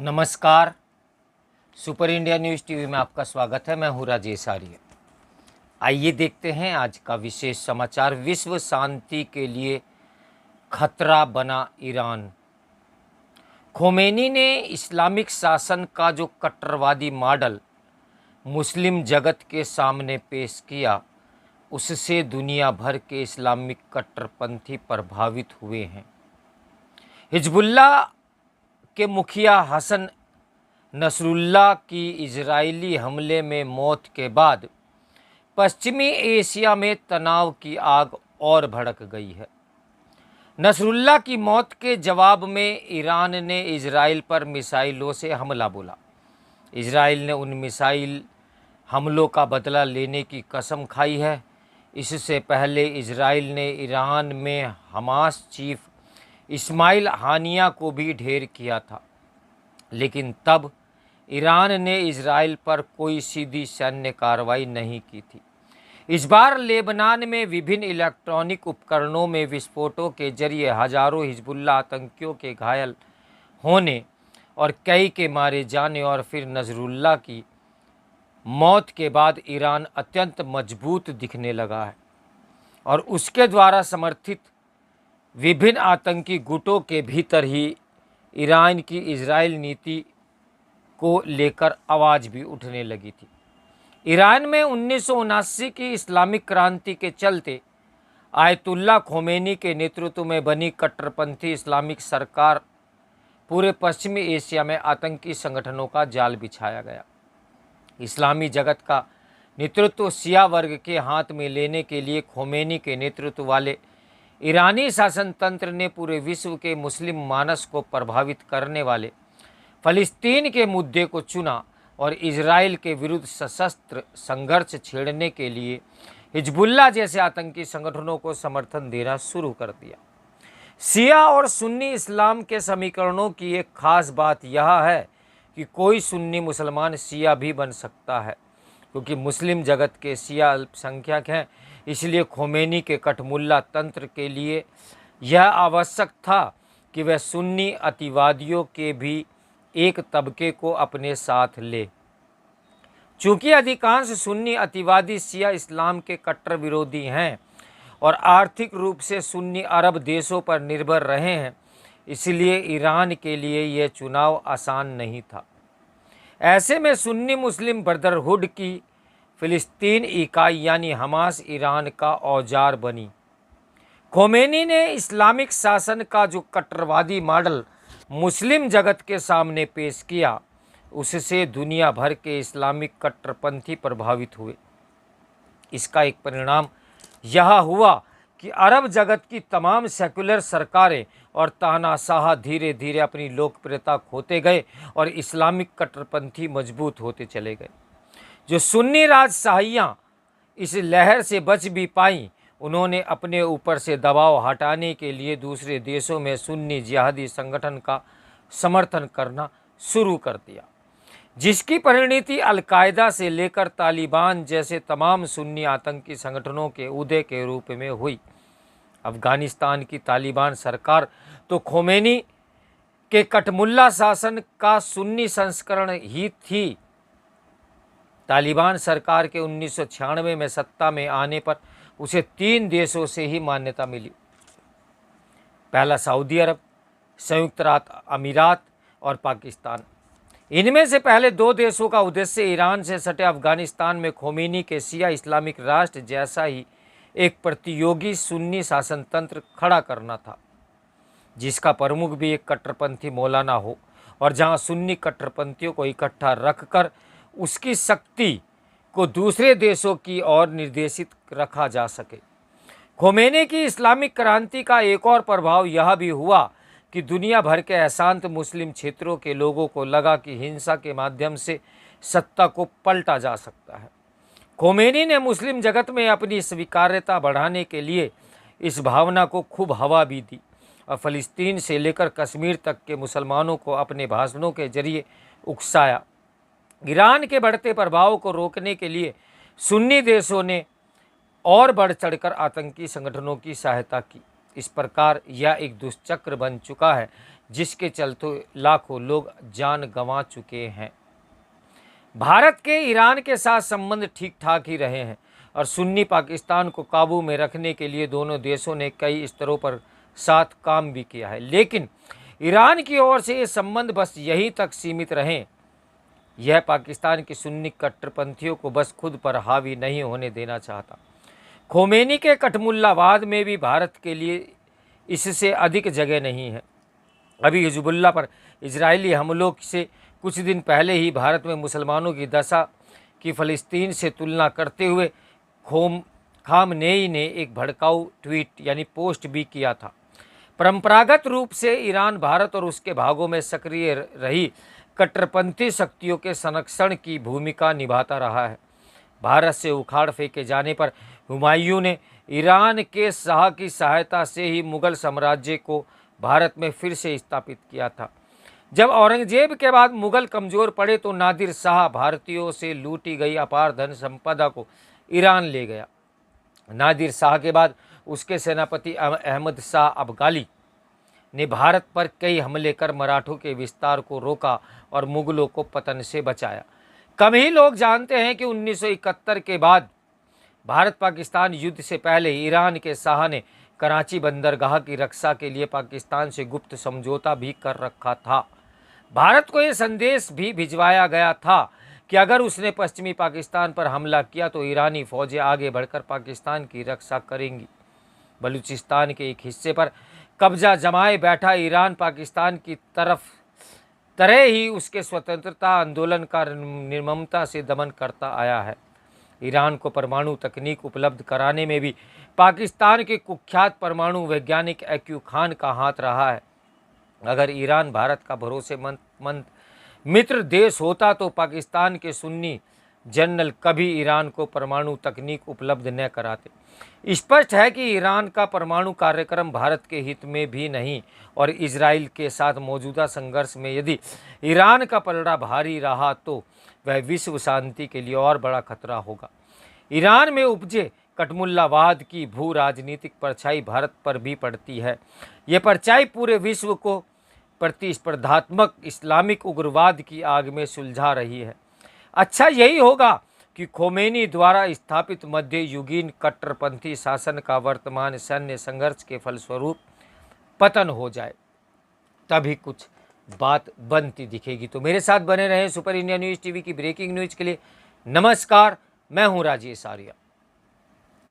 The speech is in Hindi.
नमस्कार। सुपर इंडिया न्यूज़ टीवी में आपका स्वागत है। मैं हूँ राजेश आर्य। आइए देखते हैं आज का विशेष समाचार। विश्व शांति के लिए खतरा बना ईरान। खोमेनी ने इस्लामिक शासन का जो कट्टरवादी मॉडल मुस्लिम जगत के सामने पेश किया, उससे दुनिया भर के इस्लामिक कट्टरपंथी प्रभावित हुए हैं। हिजबुल्लाह के मुखिया हसन नसरुल्लाह की इजरायली हमले में मौत के बाद पश्चिमी एशिया में तनाव की आग और भड़क गई है। नसरुल्लाह की मौत के जवाब में ईरान ने इजराइल पर मिसाइलों से हमला बोला। इजराइल ने उन मिसाइल हमलों का बदला लेने की कसम खाई है। इससे पहले इजराइल ने ईरान में हमास चीफ इस्माइल हानिया को भी ढेर किया था, लेकिन तब ईरान ने इजराइल पर कोई सीधी सैन्य कार्रवाई नहीं की थी। इस बार लेबनान में विभिन्न इलेक्ट्रॉनिक उपकरणों में विस्फोटों के जरिए हजारों हिजबुल्लाह आतंकियों के घायल होने और कई के मारे जाने और फिर नसरुल्लाह की मौत के बाद ईरान अत्यंत मजबूत दिखने लगा है और उसके द्वारा समर्थित विभिन्न आतंकी गुटों के भीतर ही ईरान की इजराइल नीति को लेकर आवाज़ भी उठने लगी थी। ईरान में 1979 की इस्लामिक क्रांति के चलते आयतुल्ला खोमेनी के नेतृत्व में बनी कट्टरपंथी इस्लामिक सरकार पूरे पश्चिमी एशिया में आतंकी संगठनों का जाल बिछाया गया। इस्लामी जगत का नेतृत्व शिया वर्ग के हाथ में लेने के लिए खोमेनी के नेतृत्व वाले ईरानी शासन तंत्र ने पूरे विश्व के मुस्लिम मानस को प्रभावित करने वाले फ़लस्तीन के मुद्दे को चुना और इजराइल के विरुद्ध सशस्त्र संघर्ष छेड़ने के लिए हिजबुल्लाह जैसे आतंकी संगठनों को समर्थन देना शुरू कर दिया। शिया और सुन्नी इस्लाम के समीकरणों की एक खास बात यह है कि कोई सुन्नी मुसलमान शिया भी बन सकता है, क्योंकि मुस्लिम जगत के शिया अल्पसंख्यक हैं। इसलिए खोमेनी के कठमुल्ला तंत्र के लिए यह आवश्यक था कि वह सुन्नी अतिवादियों के भी एक तबके को अपने साथ ले। चूँकि अधिकांश सुन्नी अतिवादी शिया इस्लाम के कट्टर विरोधी हैं और आर्थिक रूप से सुन्नी अरब देशों पर निर्भर रहे हैं, इसलिए ईरान के लिए यह चुनाव आसान नहीं था। ऐसे में सुन्नी मुस्लिम ब्रदरहुड की फ़िलिस्तीन इकाई यानी हमास ईरान का औजार बनी। खोमेनी ने इस्लामिक शासन का जो कट्टरवादी मॉडल मुस्लिम जगत के सामने पेश किया, उससे दुनिया भर के इस्लामिक कट्टरपंथी प्रभावित हुए। इसका एक परिणाम यह हुआ कि अरब जगत की तमाम सेकुलर सरकारें और तानाशाह धीरे धीरे अपनी लोकप्रियता खोते गए और इस्लामिक कट्टरपंथी मजबूत होते चले गए। जो सुन्नी राजशाहियाँ इस लहर से बच भी पाईं, उन्होंने अपने ऊपर से दबाव हटाने के लिए दूसरे देशों में सुन्नी जिहादी संगठन का समर्थन करना शुरू कर दिया, जिसकी परिणति अलकायदा से लेकर तालिबान जैसे तमाम सुन्नी आतंकी संगठनों के उदय के रूप में हुई। अफगानिस्तान की तालिबान सरकार तो खोमेनी के कठमुल्ला शासन का सुन्नी संस्करण ही थी। तालिबान सरकार के 1996 में सत्ता में आने पर उसे 3 देशों से ही मान्यता मिली। पहला सऊदी अरब, संयुक्त अरब अमीरात और पाकिस्तान। इनमें से पहले 2 देशों का उद्देश्य ईरान से सटे अफगानिस्तान में खोमेनी के शिया इस्लामिक राष्ट्र जैसा ही एक प्रतियोगी सुन्नी शासन तंत्र खड़ा करना था, जिसका प्रमुख भी एक कट्टरपंथी मौलाना हो और जहां सुन्नी कट्टरपंथियों को इकट्ठा रखकर उसकी शक्ति को दूसरे देशों की ओर निर्देशित रखा जा सके। खोमेनी की इस्लामिक क्रांति का एक और प्रभाव यह भी हुआ कि दुनिया भर के अशांत मुस्लिम क्षेत्रों के लोगों को लगा कि हिंसा के माध्यम से सत्ता को पलटा जा सकता है। खोमेनी ने मुस्लिम जगत में अपनी स्वीकार्यता बढ़ाने के लिए इस भावना को खूब हवा भी दी और फ़लस्तीन से लेकर कश्मीर तक के मुसलमानों को अपने भाषणों के जरिए उकसाया। ईरान के बढ़ते प्रभाव को रोकने के लिए सुन्नी देशों ने और बढ़ चढ़कर आतंकी संगठनों की सहायता की। इस प्रकार यह एक दुष्चक्र बन चुका है जिसके चलते लाखों लोग जान गंवा चुके हैं। भारत के ईरान के साथ संबंध ठीक ठाक ही रहे हैं और सुन्नी पाकिस्तान को काबू में रखने के लिए दोनों देशों ने कई स्तरों पर साथ काम भी किया है, लेकिन ईरान की ओर से ये संबंध बस यहीं तक सीमित रहे। यह पाकिस्तान के सुन्नी कट्टरपंथियों को बस खुद पर हावी नहीं होने देना चाहता। खोमेनी के कठमुल्लावाद में भी भारत के लिए इससे अधिक जगह नहीं है। अभी हिजबुल्लाह पर इजरायली हमलों से कुछ दिन पहले ही भारत में मुसलमानों की दशा की फ़लस्तीन से तुलना करते हुए खामनेई ने एक भड़काऊ ट्वीट यानी पोस्ट भी किया था। परंपरागत रूप से ईरान भारत और उसके भागों में सक्रिय रही कट्टरपंथी शक्तियों के संरक्षण की भूमिका निभाता रहा है। भारत से उखाड़ फेंके जाने पर हुमायूं ने ईरान के शाह की सहायता से ही मुगल साम्राज्य को भारत में फिर से स्थापित किया था। जब औरंगजेब के बाद मुगल कमज़ोर पड़े तो नादिर शाह भारतीयों से लूटी गई अपार धन संपदा को ईरान ले गया। नादिर शाह के बाद उसके सेनापति अहमद शाह अबगाली ने भारत पर कई हमले कर मराठों के विस्तार को रोका और मुगलों को पतन से बचाया। कम ही लोग जानते हैं कि 1971 के बाद भारत पाकिस्तान युद्ध से पहले ईरान के शाह ने कराची बंदरगाह की रक्षा के लिए पाकिस्तान से गुप्त समझौता भी कर रखा था। भारत को यह संदेश भी भिजवाया गया था कि अगर उसने पश्चिमी पाकिस्तान पर हमला किया तो ईरानी फौजें आगे बढ़कर पाकिस्तान की रक्षा करेंगी। बलूचिस्तान के एक हिस्से पर कब्जा जमाए बैठा ईरान पाकिस्तान की तरह ही उसके स्वतंत्रता आंदोलन का निर्ममता से दमन करता आया है। ईरान को परमाणु तकनीक उपलब्ध कराने में भी पाकिस्तान के कुख्यात परमाणु वैज्ञानिक एक्यू खान का हाथ रहा है। अगर ईरान भारत का भरोसेमंद मित्र देश होता तो पाकिस्तान के सुन्नी जनरल कभी ईरान को परमाणु तकनीक उपलब्ध न कराते। स्पष्ट है कि ईरान का परमाणु कार्यक्रम भारत के हित में भी नहीं और इजराइल के साथ मौजूदा संघर्ष में यदि ईरान का पलड़ा भारी रहा तो वह विश्व शांति के लिए और बड़ा खतरा होगा। ईरान में उपजे कठमुल्लावाद की भू राजनीतिक परछाई भारत पर भी पड़ती है। ये परछाई पूरे विश्व को प्रतिस्पर्धात्मक इस्लामिक उग्रवाद की आग में सुलझा रही है। अच्छा यही होगा कि खोमेनी द्वारा स्थापित मध्य युगीन कट्टरपंथी शासन का वर्तमान सैन्य संघर्ष के फलस्वरूप पतन हो जाए, तभी कुछ बात बनती दिखेगी। तो मेरे साथ बने रहें सुपर इंडिया न्यूज़ टीवी की ब्रेकिंग न्यूज़ के लिए। नमस्कार, मैं हूं राजेश आर्या।